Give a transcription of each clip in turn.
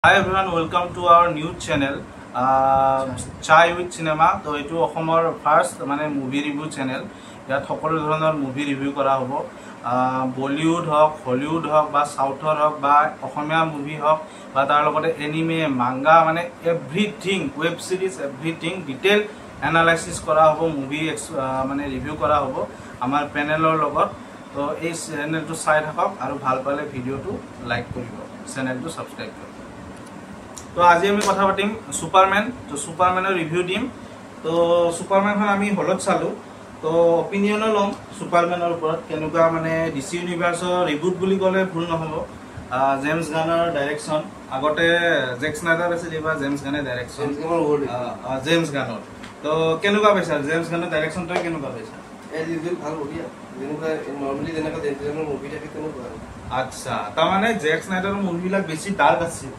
Hi everyone, welcome to our new channel Chai with Cinema. So it is first movie review channel. Here সকলো ধৰণৰ movie review কৰা হ'ব Bollywood হওক Hollywood হওক বা Southৰ হওক বা অসমীয়া movie হওক বা তাৰ লগতে anime manga everything web series everything detail analysis কৰা হ'ব movie review কৰা হ'ব আমাৰ panelৰ লগত তো এই চেনেলটো চাই থাকক আৰু ভাল পালে ভিডিওটো লাইক কৰিব চেনেলটো সাবস্ক্ৰাইব কৰিব তো আজি আমি কথা পাতিম সুপাৰম্যান তো সুপাৰম্যানৰ ৰিভিউ দিম তো সুপাৰম্যানখন আমি হলত চালো তো অপিনিয়ন লম সুপাৰম্যানৰ ওপৰত কেনেকুৱা ডিসি ইউনিভাৰ্সৰ ৰিবুট বুলি ক'লে ভুল নহব জেমস গানৰ ডাইৰেকচন আগতে জেক স্নাইডাৰ আছিল এবাৰ জেমস গানে ডাইৰেকচন জেমস গানৰ তো কেনেকুৱা পাইছা জেমস গানৰ ডাইৰেকচনটো কেনেকুৱা পাইছা এজ ইউজুয়াল ভাল বঢ়িয়া যেনেকুৱা নৰমালি যেনেকুৱা ডেন্টেনৰ মুভি থাকে তেনেকুৱা আচ্ছা তাৰ জেক স্নাইডাৰৰ মুভিবিলাক বেছি ডাৰ্ক আছিল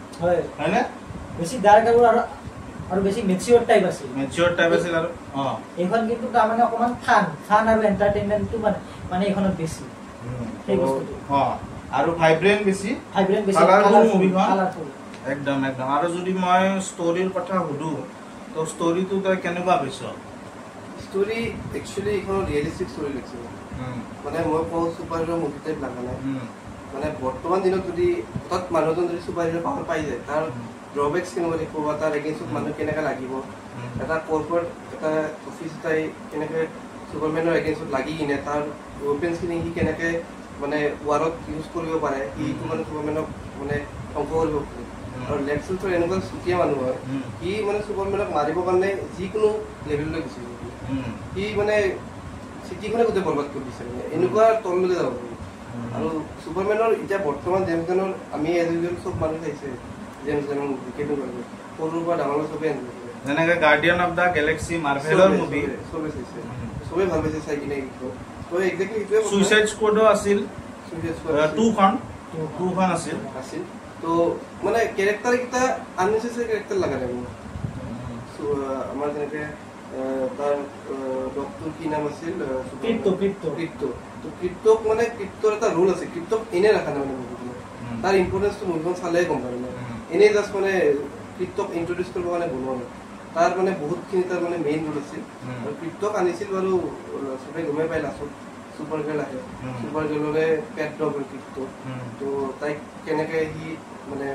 হয়নে বেছি ডাৰ্ক আৰু বেছি মেচিউৰ টাইপ আছিল আৰু এইখন কিন্তু তাৰমানে অকমান ফান আৰু এন্টাৰটেইনমেন্টটো মানে এইখনত বেছি সেই বস্তুটো আৰু ভাইব্ৰেন্ট বেছি কালাৰফুল মুভিখন একদম আৰু যদি মই ষ্টৰীৰ কথা হুদু তো ষ্টৰীটো তই কেনেকুৱা পাইছ ষ্টৰী একচুয়ালি এখন ৰিয়েলিস্টিক ষ্টৰী লাগিছে মানে মই কওঁ সুপাৰ হিৰো মুভি টাইপ লাগা নাই মানে বৰ্তমান দিনত যদি তাত মানুহজন যদি সুপাৰ হিৰো পাৱাৰ পাই যায় তাৰ ড্ৰবেক্স কেনেকুৱা দেখিব বা তাৰ এগেইনষ্টত মানুহ কেনেকৈ লাগিব এটা কৰ্পৰেট এটা অফিচ এটাই কেনেকৈ সুপাৰমেনৰ এগেইনষ্টত লাগি কিনে তাৰ ৱেপেন্সখিনি সি কেনেকৈ মানে ৱাৰত ইউজ কৰিব পাৰে সিটো মানে সুপাৰমেনক মানে ধ্বংস কৰিব পাৰে আৰু লেক্স লুথৰ এনেকুৱা চুতীয়া মানুহ হয় সি মানে সুপাৰমেনক মাৰিবৰ কাৰণে যিকোনো লেভেললৈ গুচি যাব সি মানে চিটিখনে গোটেই বৰবাদ কৰি দিছে মানে এনেকুৱা তললৈ যাব আৰু সুপাৰমেনৰ এতিয়া বৰ্তমান জেমছ গানৰ আমি এজ ইউজুৱেল চব মানুহ চাইছে জেমছ গানৰ মুভি কেনেকুৱা সৰুৰ পৰা ডাঙৰ চবেই আনিছে যেনেকৈ গাৰ্ডিয়ান অফ দ্য গেলেক্সি মাৰ্ভেলৰ মুভি চবেই চাইছে চবেই ভাল পাইছে চাই কিনে তো এক্সেক্টলি এইটোৱে সুইচাইড স্কোৱাডো আছিল টুখন আছিল তো মানে কেৰেক্টাৰ কেইটা আননেচেছাৰী কেৰেক্টাৰ লগা নাই মোৰ আমাৰ যেনেকৈ তাৰ ডক্টৰ কি নাম আছিল ক্ৰিপ্টক মানে ক্ৰিপ্টৰ এটা ৰোল আছে ক্ৰিপ্টক এনে ৰাখা নাই মানে মুভিখনত তাৰ ইম্পৰ্টেঞ্চটো মুভিখন চালেই গম পায় মানে এনেই জাষ্ট মানে ক্ৰিপ্টক ইন্ট্ৰডিউচ কৰিবৰ কাৰণে বনোৱা নাই তাৰ মানে বহুতখিনি তাৰ মানে মেইন ৰোল আছিল আৰু ক্ৰিপ্টক আনিছিল বাৰু চবেই গমেই পাই লাষ্টত সুপাৰ গাৰ্ল আহে সুপাৰ গাৰ্লৰে পেট ডগ ক্ৰিপ্টক তো তাইক কেনেকৈ সি মানে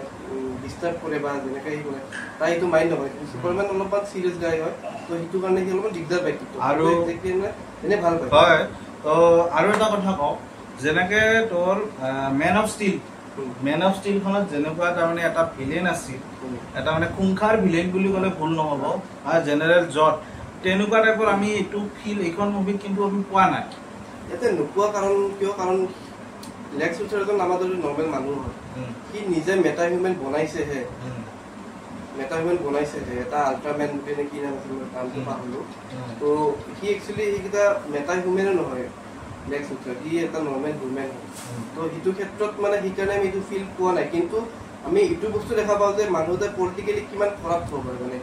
ডিষ্টাৰ্ব কৰে বা যেনেকৈ সি কৰে তাই সেইটো মাইণ্ড নকৰে কিন্তু ছুপাৰমেন অলপমান চিৰিয়াছ গাই হয় তো সেইটো কাৰণে সি অলপমান দিগদাৰ পায় আৰু এনে ভাল পায় হয় তো আৰু এটা কথা কওঁ যেনেকৈ তোৰ মেন অফ ষ্টিলখনত যেনেকুৱা তাৰমানে এটা ভিলেন আছিল এটা খুংখাৰ ভিলেন বুলি ক'লে ভুল নহ'ব আৰু জেনেৰেল জৰ্জ তেনেকুৱা টাইপৰ আমি এইটো ফিল এইখন মুভিত কিন্তু আমি পোৱা নাই ইয়াতে নোপোৱা কাৰণ লেক্স লুথৰ এজন আমাৰ দৰে নৰ্মেল মানুহ হয় সি নিজে মেটা হিউমেন বনাইছেহে এটা আল্ট্ৰামেন বুলি কি নাম আছিল নামটো পাহৰিলোঁ তো সি একচুৱেলি সেইকেইটা মেটা হিউমেনো নহয় লেক্স লুথৰ সি এটা নৰ্মেল হিউমেন হয় তো সেইটো ক্ষেত্ৰত মানে সেইকাৰণে আমি এইটো ফিল পোৱা নাই কিন্তু আমি এইটো বস্তু দেখা পাওঁ যে মানুহতে পলিটিকেলি কিমান খৰাব হ'ব পাৰে মানে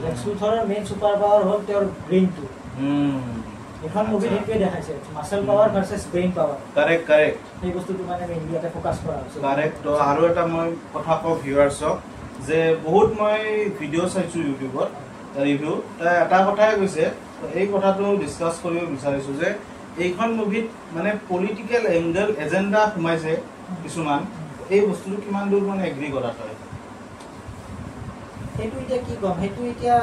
লেক্স লুথৰৰ মেইন ছুপাৰ পাৱাৰ হ'ল তেওঁৰ ব্ৰেইনটো এখন মুভি সেইটোৱে দেখাইছে muscle power versus brain power correct সেই বস্তুটো মানে মেইনলি এটা ফোকাস কৰা হৈছে কাৰেক্ট তো আৰু এটা মই কথা কওঁ ভিউৱাৰ্ছক যে বহুত মই ভিডিঅ' চাইছোঁ ইউটিউবত ৰিভিউ এটা কথাই কৈছে এই কথাটো ডিছকাছ কৰিব বিচাৰিছোঁ যে এইখন মুভিত মানে পলিটিকেল এংগল এজেণ্ডা সোমাইছে কিছুমান এই বস্তুটো কিমান দূৰ মানে এগ্ৰী কৰা হয় সেইটো এতিয়া কি ক'ম সেইটো এতিয়া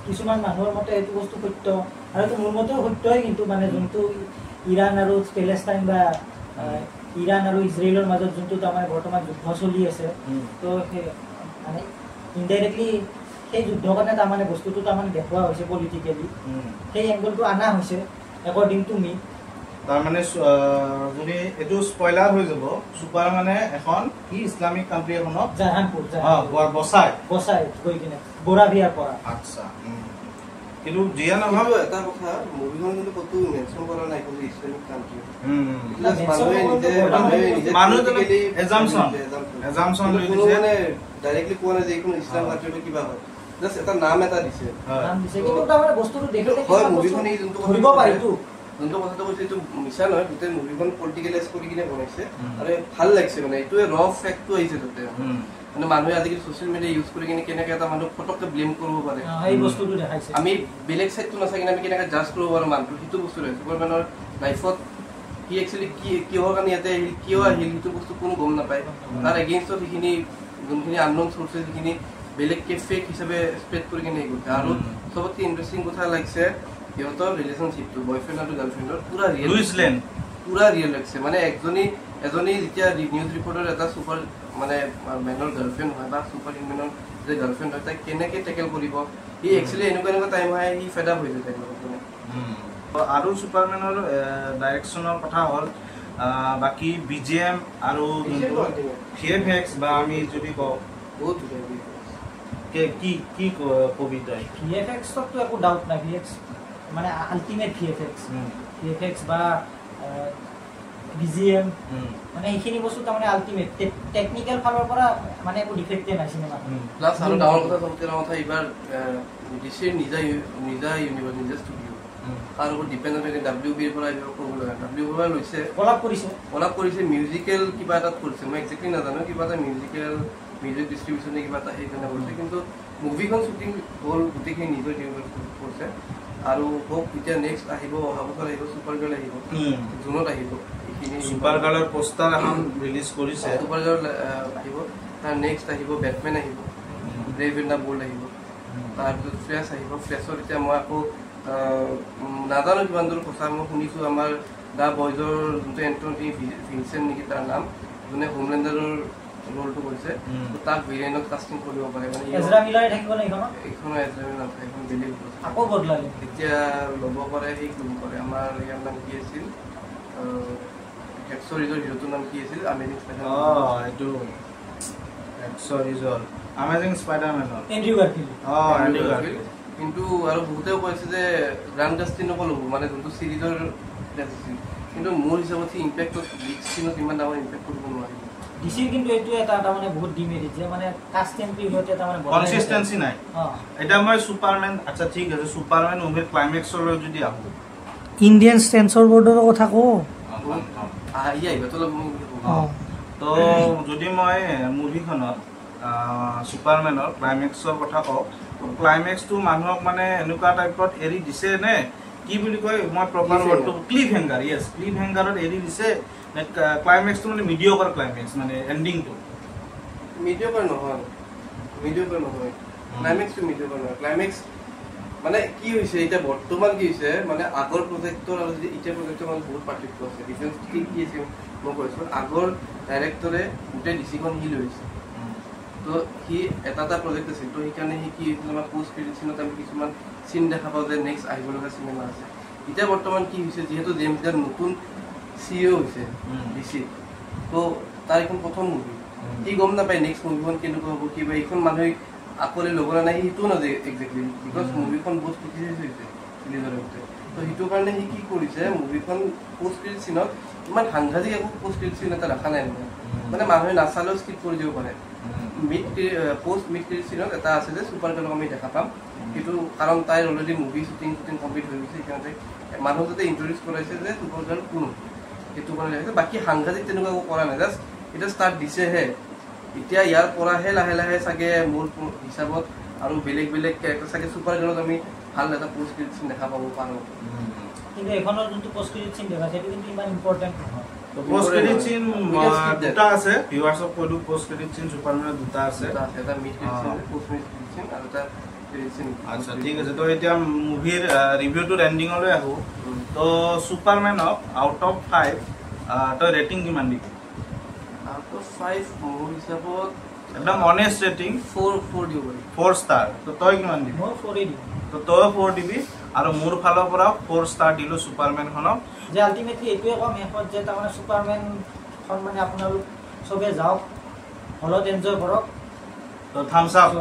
কিছুমান মানুহৰ মতে এইটো বস্তু সত্য আৰু এইটো মোৰ মতেও সত্যই কিন্তু মানে যোনটো ইৰাণ আৰু পেলেষ্টাইন বা ইৰাণ আৰু ইজৰাইলৰ মাজত যোনটো তাৰমানে বৰ্তমান যুদ্ধ চলি আছে তো মানে ইনডাইৰেক্টলি সেই যুদ্ধৰ কাৰণে তাৰমানে বস্তুটো তাৰমানে দেখুওৱা হৈছে পলিটিকেলি সেই এংগলটো অনা হৈছে একৰ্ডিং টু মি তাৰমানে যদি এইটো স্পইলাৰ হৈ যাব ছুপাৰ মানে এখন কি ইছলামিক কাণ্ট্ৰি এখনক জাহানপুৰ বচাই গৈ কিনে বোৰাভিয়াৰ পৰা আচ্ছা কিন্তু যিয়া নহয় এটা কথা মুভিখন কিন্তু ক'তো মেনশ্যন কৰা নাই কোনো ইছলামিক কাণ্ট্ৰি এজামচন মানে ডাইৰেক্টলি কোৱা নাই যে এইখন ইছলাম কাণ্ট্ৰিটো কিবা হয় জাষ্ট এটা নাম এটা দিছে কিন্তু তাৰমানে বস্তুটো দেখিলে হয় মুভিখন যোনটো ধৰিব পাৰিতো যোনটো কথাটো কৈছে এইটো মিছা নহয় গোটেই মুভিখন পলিটিকেলাইজ কৰি কিনে বনাইছে আৰু ভাল লাগিছে মানে এইটোৱে ৰ ফেক্টটো আহিছে তাতে মানে মানুহে আজিকালি ছ'চিয়েল মিডিয়া ইউজ কৰি কিনে কেনেকৈ এটা মানুহক ফটককৈ ব্লেম কৰিব পাৰে এই বস্তুটো দেখাইছে আমি বেলেগ চাইডটো নাচাই কিনে আমি কেনেকৈ জাজ কৰিব পাৰোঁ মানুহটো সেইটো বস্তু ৰয় ছুপাৰমেনৰ লাইফত সি একচুৱেলি কিহৰ কাৰণে ইয়াতে আহিল কিয় আহিল সেইটো বস্তু কোনো গম নাপায় তাৰ এগেইনষ্টত সেইখিনি যোনখিনি আননোন চ'ৰ্চেছ সেইখিনি বেলেগকৈ ফেক হিচাপে স্প্ৰেড কৰি কিনে হেৰি কৰিছে আৰু চবতকৈ ইণ্টাৰেষ্টিং কথা লাগিছে সিহঁতৰ ৰিলেশ্যনশ্বিপটো বয়ফ্ৰেণ্ড আৰু গাৰ্লফ্ৰেণ্ডৰ পুৰা ৰিয়েল লাগিছে মানে এজনী যেতিয়া নিউজ ৰিপৰ্টৰ এটা ছুপাৰ মানে মেনৰ গাৰ্লফ্ৰেণ্ড হয় বা ছুপাৰ হিউমেনৰ যে গাৰ্লফ্ৰেণ্ড হয় তাক কেনেকৈ টেকেল কৰিব সি একচুৱেলি এনেকুৱা টাইম হয় সি ফেড আপ হৈ যায় তাইৰ লগত মানে আৰু ছুপাৰমেনৰ ডাইৰেকশ্যনৰ কথা হ'ল বাকী BGM আৰু VFX বা আমি যদি কওঁ বহুত কি কবি তই VFXতো একো ডাউট নাই VFX মানে আল্টিমেট VFX বা BGM মানে এইখিনি বস্তু তাৰমানে আল্টিমেট টেকনিকেল ফালৰ পৰা মানে একো ডিফেক্টে নাই চিনেমা প্লাছ আৰু ডাঙৰ কথা এইবাৰ ডিচিৰ নিজা ইউনিভাৰ্ছ ষ্টুডিঅ' তাৰ ওপৰত ডিপেণ্ড হৈ WBৰ পৰা এইবাৰ কৰিব লগা WBৰ পৰা লৈছে কলাপ কৰিছে মিউজিকেল কিবা এটাত কৰিছে মই একজেক্টলি নাজানো কিবা এটা মিউজিক ডিষ্ট্ৰিবিউশ্যনে কিবা এটা সেইকাৰণে কৰিছে কিন্তু মুভিখন শ্বুটিং হ'ল গোটেইখিনি নিজৰ ইউনিভাৰ্ছ কৰিছে আৰু হোপ এতিয়া নেক্সট আহিব অহা বছৰ আহিব ছুপাৰ গাৰ্ল আহিব জুনত আহিব ছুপাৰ গাৰ্লৰ পোষ্টাৰ এখন ৰিলিজ কৰিছে ছুপাৰ গাৰ্ল আহিব তাৰ নেক্সট আহিব বেটমেন আহিব ব্ৰেভ এণ্ড দ্য বোল্ড আহিব তাৰপিছত ফ্লেছ আহিব ফ্লেছৰ এতিয়া মই আকৌ নাজানো কিমান দূৰ কথা মই শুনিছোঁ আমাৰ দ্য বয়জৰ যোনটো এণ্টনি ভিনচেণ্ট নেকি তাৰ নাম যোনে হোমলেণ্ডাৰৰ ৰোলটো কৰিছে তাক ভিলেইনত কাষ্টিং কৰিব পাৰে মানে এইখনো এজৰা নাথাকে এখন বেলেগ এতিয়া ল'ব পাৰে সেই কোন কৰে আমাৰ ইয়াৰ নাম কি আছিল এক্সৰিজৰ হিৰোটোৰ নাম কি আছিল আমেজিং স্পাইডাৰমেনৰ এণ্ড্ৰু গাৰফিল্ড কিন্তু আৰু বহুতেও কৈছে যে গ্ৰাণ্ড কাষ্টিনকো ল'ব মানে যোনটো চিৰিজৰ আছিল কিন্তু মোৰ হিচাপত সি ইম্পেক্টত বিগ স্ক্ৰীণত ইমান ডাঙৰ ইম্পেক্ট কৰিব নোৱাৰিব ডিচিৰ কিন্তু এইটো এটা তাৰমানে বহুত ডিমেৰিট যে মানে কাষ্ট এন্ট্ৰি হতে তাৰমানে কনসিস্টেন্সি নাই এটা মই সুপাৰমেন আচ্ছা ঠিক আছে সুপাৰমেন মুভিৰ ক্লাইমেক্সৰ যদি আহো ইন্ডিয়ান সেন্সৰ বোৰ্ডৰ কথা কো তো যদি মই মুভিখনত সুপাৰমেনৰ ক্লাইমেক্সৰ কথা কওঁ ক্লাইমেক্সটো মানুহক মানে এনেকুৱা টাইপত এৰি দিছে নে কি বুলি কয় মই প্ৰপাৰ ৱৰ্ডটো ক্লিফ হেংগাৰ ইয়েছ ক্লিফ হেংগাৰত এৰি দিছে ক্লাইমেক্সটো মানে মিডিঅ'কাৰ ক্লাইমেক্স মানে এণ্ডিংটো মিডিঅ'কাৰ নহয় ক্লাইমেক্সটো মিডিঅ'কাৰ নহয় ক্লাইমেক্স মানে কি হৈছে এতিয়া বৰ্তমান কি হৈছে মানে আগৰ প্ৰজেক্টৰ আৰু এতিয়া প্ৰজেক্টৰ মানে বহুত পাৰ্থক্য আছে ডিফাৰেঞ্চ কি আছে মই কৈছোঁ আগৰ ডাইৰেক্টৰে গোটেই ডিচিখন সি লৈছে তো সি এটা প্ৰজেক্ট আছিল তো সেইকাৰণে সি কি হৈছিল আমাৰ পোষ্ট ক্ৰেডিট চিনত আমি কিছুমান চিন দেখা পাওঁ যে নেক্সট আহিব লগা চিনেমা আছে এতিয়া বৰ্তমান কি হৈছে যিহেতু জেমছ গান নতুন CEO হৈছে ডিচি তো তাৰ এখন প্ৰথম মুভি সি গম নাপায় নেক্সট মুভিখন কেনেকুৱা হ'ব কিবা এইখন মানুহে আকলে ল'বলৈ নাই সেইটোও নাযায় একজেক্টলি বিকজ মুভিখন বহুত ক্ৰিটিচাইজ হৈছে ৰিলিজৰ আগতে তো সেইটো কাৰণে সি কি কৰিছে মুভিখন পোষ্ট ক্ৰেডিট চিনত ইমান সাংঘাতিক একো পোষ্ট ক্ৰেডিট চিন এটা ৰখা নাই মানে মানুহে নাচালেও স্কিপ কৰি দিব পাৰে পোষ্ট মিড ক্ৰেডিট চিনত এটা আছে যে ছুপাৰ গাৰ্লক আমি দেখা পাম সেইটো কাৰণ তাইৰ অলৰেডি মুভি শ্বুটিং কমপ্লিট হৈ গৈছে সেইকাৰণে মানুহ যাতে ইণ্ট্ৰডিউচ কৰাইছে যে ছুপাৰ গাৰ্ল কোন সেইটো কাৰণে লাগিছে বাকী সাংঘাতিক তেনেকুৱা একো কৰা নাই জাষ্ট এতিয়া ষ্টাৰ্ট দিছেহে এতিয়া ইয়াৰ পৰাহে লাহে লাহে চাগে মোৰ হিচাপত আৰু বেলেগ কেৰেক্টাৰ চাগে ছুপাৰ গাৰ্লত আমি ভাল এটা পোষ্ট ক্ৰেডিট চিন দেখা পাব পাৰোঁ কিন্তু এখনৰ যোনটো পোষ্ট ক্ৰেডিট চিন দেখা সেইটো কিন্তু ইমান ইম্পৰ্টেণ্ট নহয় পোষ্ট ক্ৰেডিট চিন দুটা আছে ভিউৱাৰ্ছক কৈ দিওঁ পোষ্ট ক্ৰেডিট চিন সুপাৰমেনৰ দুটা আছে এটা মিড ক্ৰেডিট চিন পোষ্ট ক্ৰেডিট চিন আৰু এটা ক্ৰেডিট চিন আচ্ছা ঠিক আছে তো এতিয়া মুভিৰ ৰিভিউটোৰ এণ্ডিঙলৈ আহোঁ তো সুপাৰমেনক আউট অফ 5 তই ৰেটিং কিমান দিবি আউট অফ 5 মোৰ হিচাপত একদম অনেষ্ট ৰেটিং 4 দিব 4 ষ্টাৰ তো তই কিমান দিবি মই 4 দিম তো তই 4 দিবি আৰু মোৰ ফালৰ পৰা 4 ষ্টাৰ দিলোঁ সুপাৰমেনখনক যে আল্টিমেটলি এইটোৱে কম শেষত যে তাৰমানে সুপাৰমেনখন মানে আপোনালোক চবে যাওক হলত এনজয় কৰক তো থামছ আপ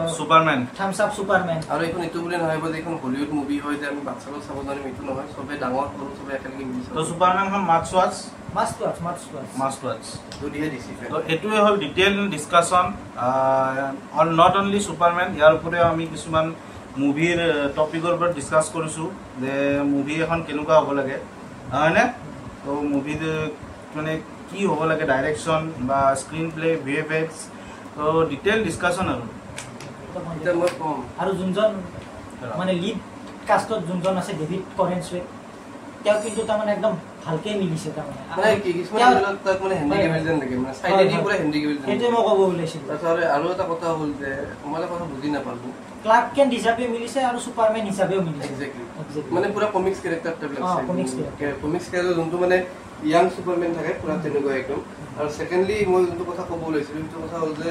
সুপাৰমেন আৰু এইখন এইটো বুলি নহয় যে এইখন হলিউড মুভি হয় যে আমি বাচ্চাবোৰ চাব জানিম এইটো নহয় চবে ডাঙৰ সৰু চবে একেলগে মিলি তো সুপাৰমেনখন মাষ্ট ৱাচ যদিহে দিছে তো এইটোৱে হ'ল ডিটেইল ডিছকাশ্যন নট অনলি সুপাৰমেন ইয়াৰ উপৰিও আমি কিছুমান মুভিৰ টপিকৰ ওপৰত ডিছকাছ কৰিছোঁ যে মুভি এখন কেনেকুৱা হ'ব লাগে হয়নে তো মুভিত মানে কি হ'ব লাগে ডাইৰেকশ্যন বা স্ক্ৰীন প্লে VFX তো ডিটেইল ডিসকাশন আৰু এতিয়া মই কম আৰু যোনজন মানে লিড কাষ্টত যোনজন আছে ডেভিড কৰেন্সৱে তেওঁ কিন্তু তাৰমানে একদম ভালকে মিলিছে তাৰমানে মানে কি কিছুমান বিলাক তাক মানে হেন্ডিকেপ যেন লাগে মানে সাইডেদি পুৰা হেন্ডিকেপ যেন সেইটো মই ক'ব ওলাইছিলো তাৰপিছত আৰু এটা কথা হ'ল যে মই কথা বুজি নাপালো ক্লাৰ্ক কেন্ট হিচাপে মিলিছে আৰু সুপাৰমেন হিচাপেও মিলিছে এক্স্যাক্টলি মানে পুৰা কমিক্স ক্যাৰেক্টাৰ টাইপ লাগিছে কমিক্স ক্যাৰেক্টাৰ যোনটো মানে ইয়াং সুপাৰমেন থাকে পুৰা তেনেকুৱা একদম আৰু সেকেন্ডলি মই যোনটো কথা ক'ব ওলাইছিলো সেইটো কথা হ'ল যে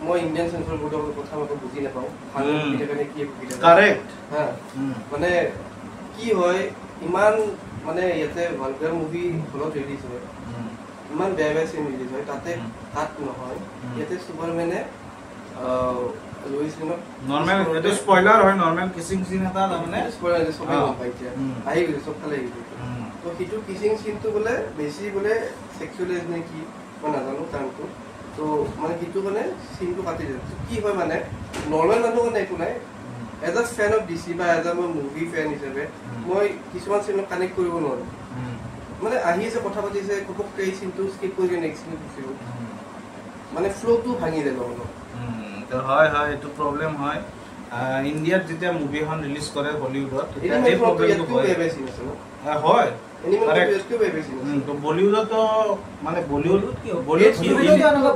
মই ইন্ডিয়ান সেন্সৰ বোৰ্ডৰ কথা মই বুজি নাপাওঁ ভালকে কেনে কি কাৰেক্ট হা মানে কি হয় ইমান মানে ইয়াতে ভালগাৰ মুভি হলত ৰিলিজ হয় ইমান বেয়া চিন ৰিলিজ হয় তাতে কাট নহয় ইয়াতে সুপাৰমেনে লুইস লিনক নরমাল এটা স্পয়লার হয় নরমাল কিসিং সিন এটা মানে স্পয়লার যে সবাই গম পাইছে আহি গৈছে সব খালে গৈছে তো হিটু কিসিং সিনটো বলে বেশি বলে সেক্সুয়ালিজ নে কি মই নাজানো টাইমটো তো মানে হিটু মানে সিনটো কাটি যায় কি হয় মানে নরমাল মানুহ মানে একো নাই as a fan of DC বা এজ আ মুভি ফ্যান হিচাপে মই কিছুমান সিনক কানেক্ট কৰিব নোৱাৰো মানে আহি আছে কথা পাতিছে কপককে এই সিনটো স্কিপ কৰি নেক্সট সিন গুচি গ'ল মানে ফ্লোটো ভাঙি যায় অলপ তো হয় হয় এটো প্ৰবলেম হয় ইন্ডিয়াত যেতিয়া মুভি এখন ৰিলিজ কৰে হলিউডত এটা এই প্ৰবলেমটো হয় হয় এনিমেটটো বেছি তো বলিউডত তো মানে বলিউড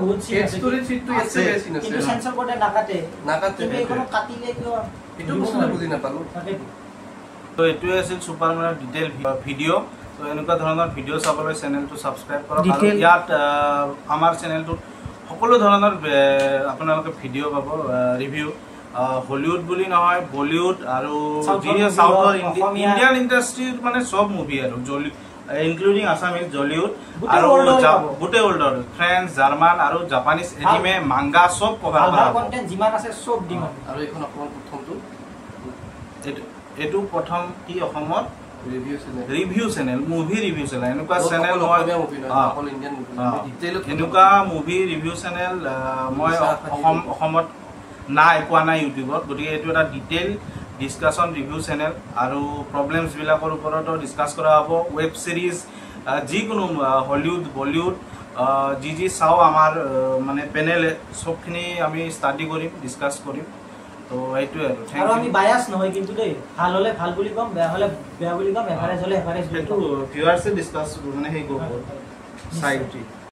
বহুত সিন স্টোরি সিটটো আছে বেছি আছে কিন্তু সেন্সর বোর্ডে নাকাটে কিন্তু এখনো কাটিলে কিয় এটো বস্তু বুজি নাপালো তো এটোৱে আছিল সুপাৰমেনৰ ডিটেইল ভিডিও তো এনেকুৱা ধৰণৰ ভিডিও চাবলৈ চেনেলটো সাবস্ক্ৰাইব কৰক আৰু ইয়াত আমাৰ চেনেলটোত সকলো ধৰণৰ আপোনালোকে ভিডিও পাব ৰিভিউ হলিউড বুলি নহয় বলিউড আৰু সাউথৰ ইণ্ডিয়ান ইণ্ডাষ্ট্ৰীৰ মানে সব মুভি আৰু ইনক্লুডিং আসামিজ জলিউড আৰু গোটে ওল্ডৰ ফ্ৰেঞ্চ জাৰ্মান আৰু জাপানিজ এনিমে মাঙ্গা সব কভাৰ কৰা হ'ব কন্টেন্ট যিমান আছে সব দিম আৰু এখন অকমান প্ৰথমটো এটো প্ৰথম কি অসমত review channel movie review channel এনেকুৱা চেনেল মই অকল ইণ্ডিয়ান মুভি ডিটেইলত এনেকুৱা মুভি ৰিভিউ চেনেল মই অসমত নাই পোৱা নাই ইউটিউবত গতিকে এইটো এটা ডিটেইল ডিসকাশন ৰিভিউ চেনেল আৰু প্ৰবলেমছ বিলাকৰ ওপৰতো ডিসকাস কৰা হ'ব ওয়েব সিৰিজ যিকোনো হলিউড বলিউড যি চাও আমাৰ মানে পেনেলে সবখিনি আমি ষ্টাডি কৰিম ডিসকাস কৰিম তো এইটো আৰু আৰু আমি বায়াস নহয় কিন্তু দেই ভাল হলে ভাল বুলি কম বেয়া হলে বেয়া বুলি কম এভাৰেজ হলে এভাৰেজ বুলি কম ভিউয়াৰ্সে ডিসকাস মানে হেই কৰিব চাইটি